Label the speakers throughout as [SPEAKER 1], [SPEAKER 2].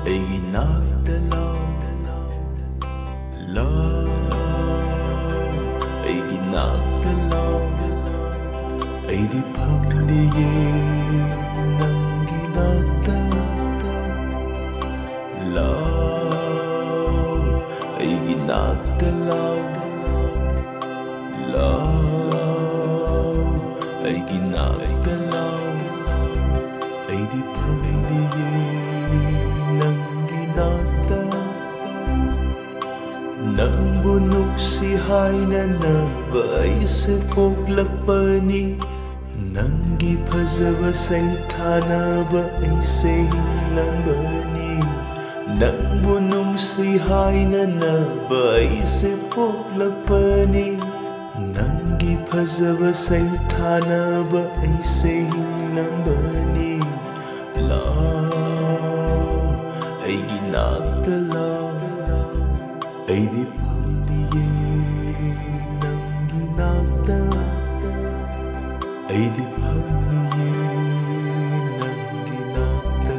[SPEAKER 1] ꯑꯩꯒꯤ ꯅꯥꯛꯇ ꯂꯥꯛ ꯑꯩꯒꯤ ꯅꯥꯛꯇ ꯂꯥꯛ ꯑꯩꯗꯤ ꯐꯝꯂꯤꯌꯦ ꯅꯪꯒꯤ ꯅꯥꯛꯇ ꯂꯥꯛ ꯑꯩꯒꯤ ꯅꯥꯛꯇ ꯂꯥꯛ ꯑꯩꯒꯤ ꯅꯥꯛꯇ ꯂꯥꯛ ꯑꯩꯗꯤ ꯐꯝꯂꯤꯌꯦ ꯅꯪꯒꯤ ꯅꯥꯛꯇ ꯅꯪꯕꯨ ꯅꯨꯡꯁꯤ ꯍꯥꯏꯅꯅꯕ ꯑꯩꯁꯦ ꯄꯣꯛꯂꯛꯄꯅꯤ ꯅꯪꯒꯤ ꯐꯖꯕ ꯁꯩꯊꯥꯅꯕ ꯑꯩꯁꯦ ꯍꯤꯡꯂꯝꯕꯅꯤ ꯅꯪꯕꯨ ꯅꯨꯡꯁꯤ ꯍꯥꯏꯅꯅꯕ ꯑꯩꯁꯦ ꯄꯣꯛꯂꯛꯄꯅꯤ ꯅꯪꯒꯤ ꯐꯖꯕ ꯁꯩꯊꯥꯅꯕ ꯑꯩꯁꯦ ꯍꯤꯡꯂꯝꯕꯅꯤ ꯑꯩꯒꯤ ꯅꯥꯛꯇ ꯂꯥꯛ ꯑꯩꯗꯤ ꯐꯝꯂꯤꯌꯦ ꯅꯪꯒꯤ ꯅꯥꯛꯇ ꯑꯩꯗꯤ ꯐꯝꯂꯤꯌꯦ ꯅꯪꯒꯤ ꯅꯥꯛꯇ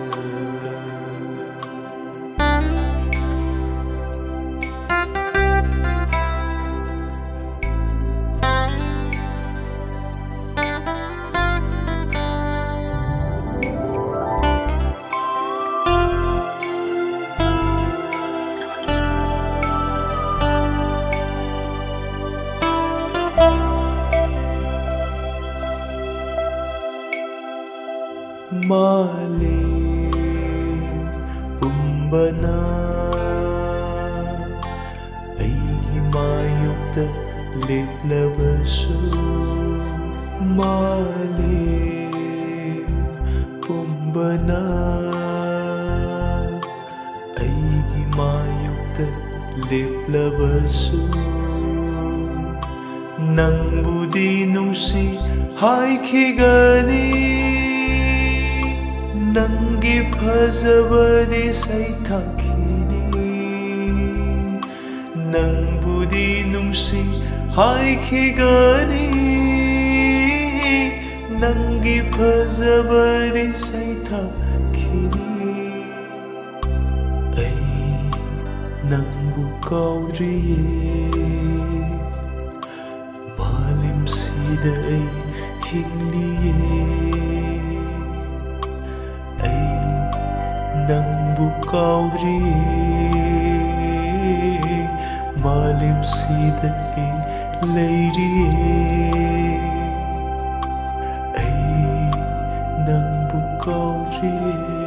[SPEAKER 1] Malim pumbana aigi mayukta leplabasu Malim pumbana aigi mayukta leplabasu Nangbudi nungsi haikigani Nangi phazabadi saithakini Nangbudi nungsi haikigani Nangi phazabadi saithakini Ai nangbu kauriye Malim sida ai hingliye Nangbu kauriye Malim sida ai leiriye Ai nangbu kauriye